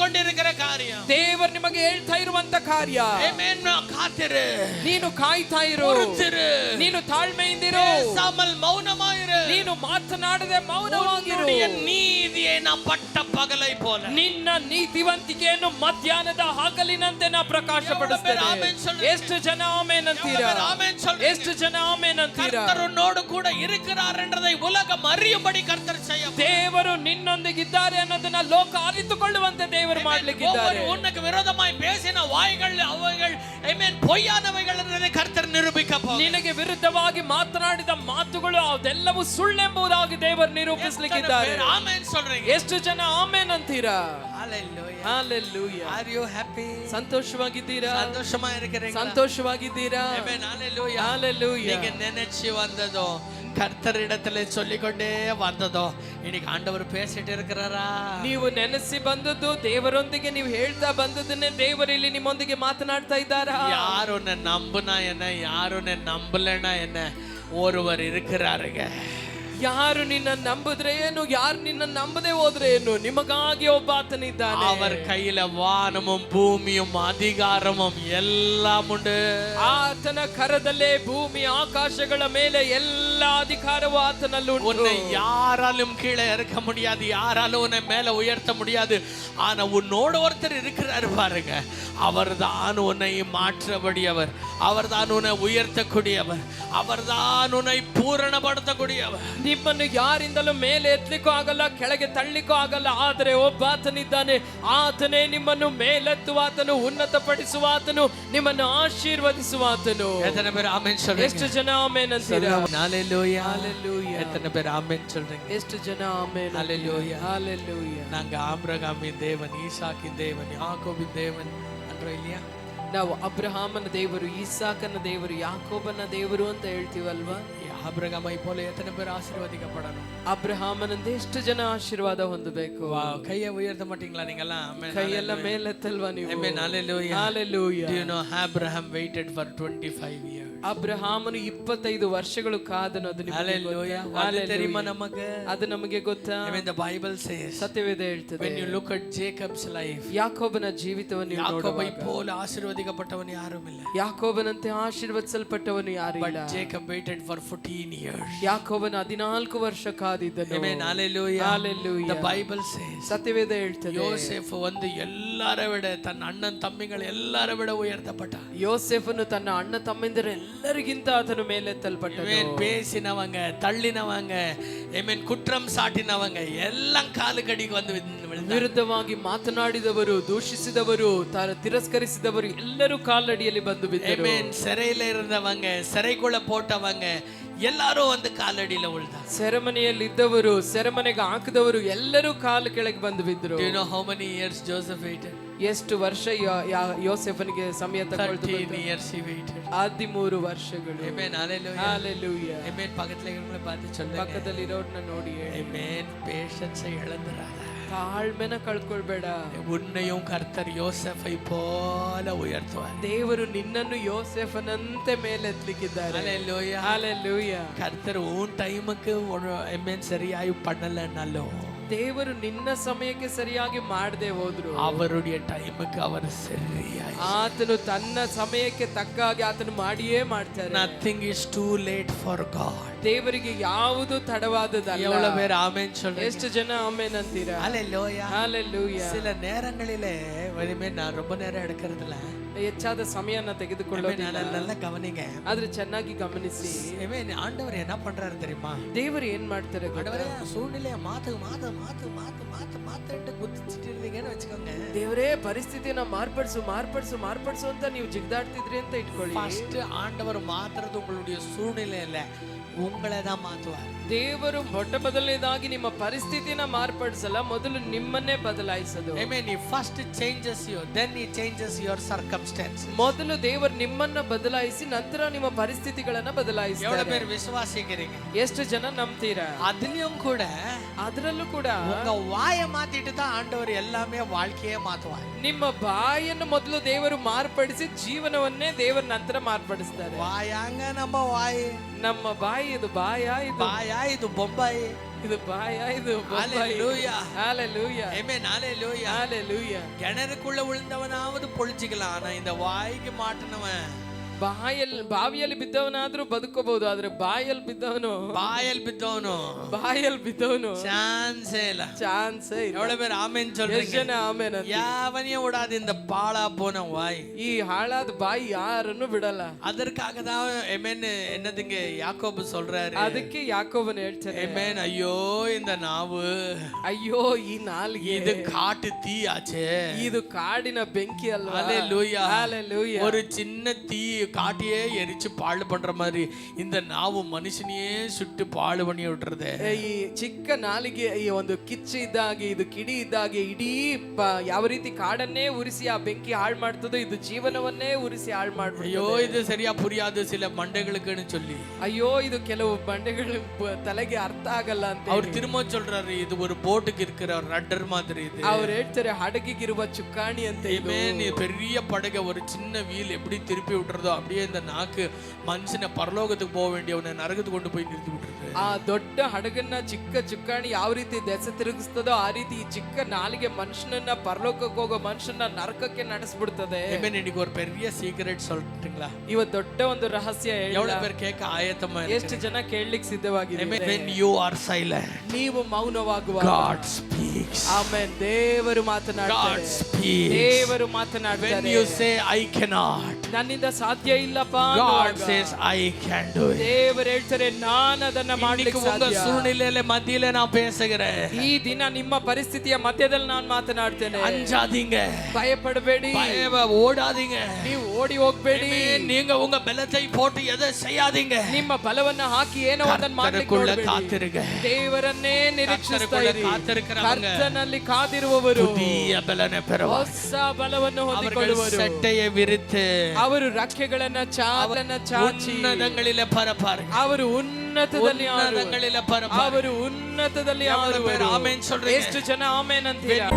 சொல்லிக்கொண்டிருக்கிற காரியம். ದೇವರು ನಿಮಗೆ ಹೇಳ್ತಾ ಇರುವಂತ ಕಾರ್ಯ. ಆಮೆನ್. ಕಾತಿರು, ನೀನು ಕಾಯ್ತಾ ಇರು, பொறுத்திரு, ನೀನು ತಾಳ್ಮೆಯಿಂದಿರು, பேசாமல் மௌனமாயிரு, ನೀನು ಮಾತನಾಡದೆ ಮೌನವಾಗಿರು. ನೀತಿಯೇ ನಾ ಪಟ್ಟ ಪಗಲೈ ಪೋಲ, ನಿನ್ನ ನೀತಿವಂತಿಕೆಯನ್ನು ಮಧ್ಯಾಹ್ನದ ಹಗಲಿನಂತೆ ನಾ ಪ್ರಕಾಶ ಪಡಿಸ್ತೇನೆ. ಎಷ್ಟು ಜನ ಆಮೆನ್ ಅಂತೀರಾ? ಎಷ್ಟು ಜನ ಆಮೆನ್ ಅಂತೀರಾ? ಕರ್ತನೋಡು ಕೂಡ இருக்கிறார் என்றதை உலகம் அறியும்படி கர்த்தர் செய்ய. ದೇವರು ನಿನ್ನೊಂದಿಗಿದ್ದಾರೆ ಅನ್ನೋದನ್ನ ಲೋಕ ಅರಿತುಕೊಳ್ಳುವಂತೆ ದೇವರು ಮಾಡಲಿಕ್ಕಿದ್ದಾರೆ. உனக்கு விரோதமாய் பேசின வாய்கள் அவைகள் ஆமென் பொய்யானவைகள் என்றதை கர்த்தர் நிரூபிக்க போகிறார். ನಿನಗೆ ವಿರುದ್ಧವಾಗಿ ಮಾತನಾಡಿದ ಮಾತುಗಳು ಅದೆಲ್ಲವೂ ಸುಳ್ಳೆಂಬುದಾಗಿ ದೇವರು ನಿರೂಪಿಸಲಿಕ್ಕಿದ್ದಾರೆ. ಆಮೆನ್ சொல்றீங்க? ಎಷ್ಟು ಜನ ಆಮೆನ್ ಅಂತೀರಾ? Hallelujah. Hallelujah. Are you happy? ಸಂತೋಷವಾಗಿದ್ದೀರಾ? ಸಂತೋಷமா இருக்கிறீங்களா? ಸಂತೋಷವಾಗಿದ್ದೀರಾ? Amen. Hallelujah. Hallelujah. நீங்க நினைச்சு வந்ததோ கர்த்தரிடத்துல சொல்லிக்கொண்டே வந்ததோ இன்னைக்கு ஆண்டவர் பேசிட்டு இருக்கிறாரா? ನೀವು ನೆನೆಸಿ ಬಂದದ್ದು, ದೇವರೊಂದಿಗೆ ನೀವು ಹೇಳ್ತಾ ಬಂದದನ್ನೇ ದೇವರು ಇಲ್ಲಿ ನಿಮ್ಮೊಂದಿಗೆ ಮಾತನಾಡ್ತಾ ಇದ್ದಾರಾ? யார் உன்னை நம்புனா என்ன, யார் உன்னை நம்பலனா என்ன, ஒருவர் இருக்கிறாருங்க. ಯಾರು ನಿನ್ನ ನಂಬಿದ್ರೆ ಏನು, ಯಾರು ನಿನ್ನ ನಂಬದೆ ಹೋದ್ರೆ ಏನು, ನಿಮಗಾಗಿ ಒಬ್ಬ ಆತನಿದ್ದಾನೆ. அவர் கையில வானமும் பூமியும் அதிகாரமும் எல்லாம் உண்டு. ಆತನ ಕರದಲ್ಲೇ ಭೂಮಿ ಆಕಾಶಗಳ ಮೇಲೆ ಎಲ್ಲ ಅಧಿಕಾರವೂ ಆತನಲ್ಲಿ ಉಂಟು. உன்னை யாராலும் கீழே இறக்க முடியாது, யாராலும் உன்னை மேல உயர்த்த முடியாது. ஆனா உன்னோட ஒருத்தர் இருக்கிறாரு பாருங்க, அவர்தான் உன்னை மாற்றபடியவர், அவர்தான் உன்னை உயர்த்தக்கூடியவர், அவர்தான் உன்னை பூரணப்படுத்தக்கூடியவர். ನಿಮ್ಮನ್ನು ಯಾರಿಂದಲೂ ಮೇಲೆ ಎತ್ತಲಿಕ್ಕೂ ಆಗಲ್ಲ, ಕೆಳಗೆ ತಳ್ಳಿಕ್ಕೂ ಆಗಲ್ಲ. ಆದರೆ ಒಬ್ಬ ಆತನಿದ್ದಾನೆ, ಆತನೇ ನಿಮ್ಮನ್ನು ಮೇಲೆತ್ತುವಾತನು, ಉನ್ನತಪಡಿಸುವಾತನು, ನಿಮ್ಮನ್ನು ಆಶೀರ್ವದಿಸುವಾತನು. எத்தனை பேர் ஆமென் சொல்றீங்க? ಎಷ್ಟು ಜನ ಆಮೆನ್ ಅಂತೀರಾ? ஹalleluya. ஹalleluya. எத்தனை பேர் ஆமென் சொல்றீங்க? ಎಷ್ಟು ಜನ ಆಮೆನ್? ஹalleluya. ஹalleluya. நாங்க ஆபிரகாமின் தேவன், ஈசாக்கின் தேவன், யாக்கோபின் தேவன் அன்றோம் இல்லையா? ನಾವು ಅಬ್ರಹಾಮನ ದೇವರು, ಇಸಾಕನ ದೇವರು, ಯಾಕೋಬನ ದೇವರು ಅಂತ ಹೇಳ್ತೀವಲ್ವಾ? ஆபிரகாமை போல எத்தனை பேர் ஆசீர்வதிக்கப்படணும்? ಅಬ್ರಹಾಮನಂತೆ ಎಷ್ಟು ಜನ ಆಶೀರ್ವಾದ ಹೊಂದಬೇಕು? கையை உயர்த்த மாட்டீங்களா நீங்கலாம்? ಕೈಯೆಲ್ಲ ಮೇಲೆತ್ತಲ್ವಾ ನೀವು? Amen. Hallelujah. Hallelujah. Do you know Abraham waited for 25 years? ಅಬ್ರಹಾಮನು 25 ವರ್ಷಗಳು ಕಾದನು. ಅದು ನಿಮಗೆ ಗೊತ್ತಾ? தெரியுமா நமக்கு? ಅದು ನಮಗೆ ಗೊತ್ತಾ? Amen. The Bible says, ಸತ್ಯವೇದ ಹೇಳ್ತದೆ, when you look at Jacob's life, ಯಾಕೋಬನ ಜೀವಿತವನ್ನು யாக்கோபை போல ஆசீர்வதிக்கப்பட்டவன் யாரும் இல்லை. ಯಾಕೋಬನಂತೆ ಆಶೀರ್ವದಿಸಲ್ಪಟ್ಟವನು ಯಾರು ಇಲ್ಲ. But Jacob waited for 14 years. ಯಾಕೋಬನ 14 ವರ್ಷ ಕಾದಿದ್ದನು. Amen. Hallelujah. Hallelujah. The Bible says, ಸತ್ಯವೇದ ಹೇಳ್ತದೆ, யோசேப் வந்து எல்லார விட, தன் அண்ணன் தம்பிகள் எல்லார விட உயர்த்தப்பட்டான். ಯೋಸೇಫನು ತನ್ನ ಅಣ್ಣ ತಮ್ಮಿಂದರ ಎಲ್ಲರಿಗಿಂತ ಆತನು ಮೇಲೆತ್ತಲ್ಪಟ್ಟನು. பேசினவங்க, தள்ளினவங்க, குற்றம் சாட்டினவங்க எல்லாம் காலுக்கடிக்கு வந்து ವಿರುದ್ಧವಾಗಿ ಮಾತನಾಡಿದವರು, ದೂಷಿಸಿದವರು, ತಿರಸ್ಕರಿಸಿದವರು ಎಲ್ಲರೂ ಕಾಲಡಿಯಲ್ಲಿ ಬಂದು ಬಿದ್ದರು. சிறையில இருந்தவங்க, சிறைக்குள்ள போட்டவங்க எல்லாரும் வந்து ಕಾಲಡಿயில ಉಳ್ದಾರ. ಸೆರೆಮನೆಯಲ್ಲಿ ಇದ್ದವರು, ಸೆರೆಮನೆಗೆ ಹಾಕಿದವರು ಎಲ್ಲರೂ ಕಾಲು ಕೆಳಗೆ ಬಂದು ಬಿದ್ದರು. Do you know how many years Joseph waited? ಎಷ್ಟು ವರ್ಷ ಯೋಸೇಫನಿಗೆ ಸಮಯ ತಗೊಳ್ತು? 13 years he waited. 13 ವರ್ಷಗಳು. Amen. Hallelujah. Hallelujah. Amen. பக்கத்துல இருக்கிறவங்கள பார்த்து சொல்லுங்க, ಪಕ್ಕದಲ್ಲಿ ಇರೋರ್ನ ನೋಡಿ ಹೇಳಿ, Amen. Patience இழந்துறாத. ತಾಳ್ಮೆನ ಕಳ್ಕೊಳ್ಬೇಡ. உன்னையும் கர்த்தர் யோசேஃபை போல உயர்த்துவார். ದೇವರು ನಿನ್ನನ್ನು ಯೋಸೇಫನಂತೆ ಮೇಲೆತ್ತಲಿಕ್ಕಿದ್ದಾರೆ. Hallelujah. Hallelujah. கர்த்தர் உன் டைமுக்கு சரியாய் பண்ணலன்னாலும், ದೇವರು ನಿನ್ನ ಸಮಯಕ್ಕೆ ಸರಿಯಾಗಿ ಮಾಡದೆ ಹೋದ್ರು, அவருடைய டைமுக்கு அவர் சரியாய், ಆತನು ತನ್ನ ಸಮಯಕ್ಕೆ ತಕ್ಕ ಹಾಗೆ ಆತನು ಮಾಡಿಯೇ ಮಾಡ್ತಾರೆ. nothing is too late for God. ದೇವರಿಗೆ ಯಾವುದು ತಡವಾದದಲ್ಲ. எவ்வளவு பேர் ஆமென் சொல்றீங்க? ಎಷ್ಟು ಜನ ಆಮೆನ್ ಅಂತೀರಾ? Hallelujah. Hallelujah. சில நேரங்களிலே நான் ரொம்ப நேரம் எடுக்கிறதுல ಹೆಚ್ಚಾದ ಸಮಯನ ತೆಗೆದುಕೊಳ್ಳೋದಿಲ್ಲ. நல்லா கவனிங்க. ಆದ್ರೆ ಚೆನ್ನಾಗಿ ಗಮನಿಸಿ, ஆண்டவர் என்ன பண்றாரு தெரியுமா? ದೇವರು ಏನ್ ಮಾಡ್ತಾರೆ? ஆண்டவரே சூழ்நிலையை மாத்து மாத்து மாத்து மாத்து மாத்து மாத்துட்டு குதிச்சிட்டு இருந்தீங்கன்னு வெச்சுக்கோங்க. ದೇವರೇ ಪರಿಸ್ಥಿತಿಯನ್ನ ಮಾರ್ಪಡಿಸು ಮಾರ್ಪಡಿಸು ಮಾರ್ಪಡಿಸು ಅಂತ ನೀವು ಜಿಗ್ದಾಡ್ತಿದ್ರಿ ಅಂತ ಇಟ್ಕೊಳ್ಳಿ. ಫಸ್ಟ್ ಆಂಡவர் மாத்துறது உங்களுடைய சூழ்நிலை இல்ல, உங்களை தான் மாத்துவார். ದೇವರು ಮೊಟ್ಟ ಮೊದಲನೇದಾಗಿ ನಿಮ್ಮ ಪರಿಸ್ಥಿತಿನ ಮಾರ್ಪಡಿಸಲ್ಲ, ಮೊದಲು ನಿಮ್ಮನ್ನೇ ಬದಲಾಯಿಸೋದು. Amen. He first changes you, then he changes your circumstances. ಮೊದಲು ದೇವರು ನಿಮ್ಮನ್ನ ಬದಲಾಯಿಸಿ ನಂತರ ನಿಮ್ಮ ಪರಿಸ್ಥಿತಿಗಳನ್ನ ಬದಲಾಯಿಸ್ತಾರೆ. எவ்வளவு பேர் விசுவாசிக்கிறீங்க? ಎಷ್ಟು ಜನ ನಂಬ್ತೀರಾ? அதுலயும் கூட, ಅದರಲ್ಲೂ ಕೂಡ உங்க வாயை மாத்திட்டு தான் ஆண்டவர் எல்லாமே வாழ்க்கையே மாத்துவார். ನಿಮ್ಮ ಬಾಯನ್ನು ಮೊದಲು ದೇವರು ಮಾರ್ಪಡಿಸಿ ಜೀವನವನ್ನೇ ದೇವರ ನಂತರ ಮಾರ್ಪಡಿಸ್ತಾರೆ. வாயாங்க நம்ம வாய், ನಮ್ಮ ಬಾಯಿ ಅದು ಬಾಯ ಇದು ಬಾಯಾ ಇದು ಬೊಂಬಾಯಿ? ಇದು ಬಾಯ இது ஹalleluya ஹalleluya ஆமென் ஹalleluya ஹalleluya கிணறுக்குள்ள விழுந்தவனாவது பொழிச்சிக்கலாம், ஆனா இந்த வாய்க்கு மாட்டினவன் ಬಾವಿಯಲ್ಲಿ ಬಿದ್ದವನಾದ್ರೂ ಬದುಕಬಹುದು, ಆದ್ರೆ ಬಾಯಲ್ಲಿ ಬಿದ್ದವನು ಚಾನ್ಸೇ ಇಲ್ಲ. எவ்வளவு பேர் ஆமென் சொல்றீங்க? ಆಮೇನ್. யாவனையும் விடாது இந்த பாழா போன வாய். ಈ ಹಾಳಾದ ಬಾಯಿ ಯಾರನ್ನು ಬಿಡಲ್ಲ. அதற்காக தான் ஆமென் என்னதுங்க யாக்கோபு சொல்றாரு. ಅದಕ್ಕೆ ಯಾಕೋಬನು ಹೇಳ್ತಾನೆ ஆமென், ஐயோ இந்த நாவு, ಅಯ್ಯೋ ಈ ನಾಲಿಗೆ, இது காட்டு தீ ஆச்சே, ಇದು ಕಾಡಿನ ಬೆಂಕಿ ಅಲ್ವಾ? ஹalleluya ஹalleluya. ஒரு சின்ன தீ காட்டியே எரிச்சு பாழ் பண்ற மாதிரி இந்த நாவு மனுஷனையே சுட்டு பாழ் பண்ணி விட்டுறது. ಈ ಚಿಕ್ಕ ನಾಲಿಗೆ ಈ ಒಂದು ಕಿಚ್ಚು ಇದ್ದಾಗೆ, ಇದು ಕಿಡಿ ಇದ್ದಾಗೆ ಇಡೀ ಯಾವ ರೀತಿ ಕಾಡನ್ನೇ ಉರಿಸಿ ಆ ಬೆಂಕಿ ಹಾಳು ಮಾಡ್ತದೋ, ಇದು ಜೀವನವನ್ನೇ ಉರಿಸಿ ಹಾಳು ಮಾಡ್ಬಿಡ್ತದೆ. ஐயோ இது சரியா புரியாது சில மண்டைகளுக்குன்னு சொல்லி, ಅಯ್ಯೋ ಇದು ಕೆಲವು ಬಂಡೆಗಳು ತಲೆಗೆ ಅರ್ಥ ಆಗಲ್ಲ ಅಂತ அவர் திரும்ப சொல்றாரு, இது ஒரு போட்டுக்கு இருக்கிற ரட்டர் மாதிரி. இது ಅವ್ರು ಹೇಳ್ತಾರೆ ಹಡಗಿಗಿರುವ ಚುಕ್ಕಾಣಿ ಅಂತ. நீ பெரிய படகை ஒரு சின்ன வீல் எப்படி திருப்பி விட்டுறதோ அப்படியே இந்த நாக்கு மனுஷனை பரலோகத்துக்கு போக வேண்டியவனை நரகத்துக்கு கொண்டு போய் நிறுத்தி விட்டுருது. ಆ ದೊಡ್ಡ ಹಡಗನ್ನ ಚಿಕ್ಕ ಚುಕ್ಕಾಣಿ ಯಾವ ರೀತಿ ದೆಸೆ ತಿರುಗಿಸ್ತದೋ ಆ ರೀತಿ ಈ ಚಿಕ್ಕ ನಾಲಿಗೆ ಮನುಷ್ಯನನ್ನ ಪರಲೋಕಕ್ಕೆ ಹೋಗೋ ಮನುಷ್ಯನ ನರಕಕ್ಕೆ ನಡೆಸ್ಬಿಡ್ತದೆ. இன்னைக்கு ஒரு பெரிய சீக்ரெட் சொல்லிட்டீங்களா? ಇವತ್ತು ದೊಡ್ಡ ಒಂದು ರಹಸ್ಯ எவ்வளவு பேர் கேட்க ஆயத்தமா? ಎಷ್ಟು ಜನ ಕೇಳಲಿಕ್ಕೆ ಸಿದ್ಧವಾಗಿದ್ದಾರೆ? when you are silent, ನೀವು ಮೌನವಾಗುವಾಗ God speaks. ಆಮೆನ್. ದೇವರು ಮಾತನಾಡ್ತಾರೆ. God speaks. ದೇವರು ಮಾತನಾಡ್ತಾರೆ. when you say I cannot, ನನ್ನಿಂದ ಸಾಧ್ಯ ಇಲ್ಲಪ್ಪ, God says I can do it. ದೇವರು ಹೇಳ್ತಾರೆ ನಾನು ಅದನ್ನ ಮಾಡಲಿಕ್ಕೆ உங்க ಸಾಧ್ಯ. சூழ்நிலையில மத்தியில நான் பேசுகிறேன். ಈ ದಿನ ನಿಮ್ಮ ಪರಿಸ್ಥಿತಿಯ ಮಧ್ಯದಲ್ಲಿ ನಾನು ಮಾತನಾಡ್ತೇನೆ. அஞ்சாதீங்க, ಭಯಪಡಬೇಡಿ, ஓடாதீங்க, ನೀವು ಓಡಿ ಹೋಗ್ಬೇಡಿ, நீங்க உங்க பலத்தை போட்டு எதை செய்யாதீங்க. ನಿಮ್ಮ ಬಲವನ್ನ ಹಾಕಿ ಏನೋ ಅದನ್ನ ಮಾಡಲಿಕ್ಕೆ காத்திருங்க. ದೇವರನ್ನೇ ನಿರೀಕ್ಷಿಸ್ತಾ ಇರಿ. காத்திருக்கிறவங்க ಕರ್ತನಲ್ಲಿ ಕಾದಿರುವವರು புதிய பலனை பெறுவார்கள். ಹೊಸ ಬಲವನ್ನು ಹೊಂದಿಕೊಳ್ಳುವರು. சட்டையை விரித்து ಅವರು ರೆಕ್ಕೆಗಳನ್ನ ಚಾಚಿ உன்னதங்களிலே பறப்பார்கள். ಅವರು ಉನ್ನತದಲ್ಲಿ உன்னதங்களிலே பறப்பார்கள். ಅವರು ಉನ್ನತದಲ್ಲಿ ஆமென் சொல்றீங்க? ಎಷ್ಟು ಜನ ಆಮೆನ್ ಅಂತೀರಾ?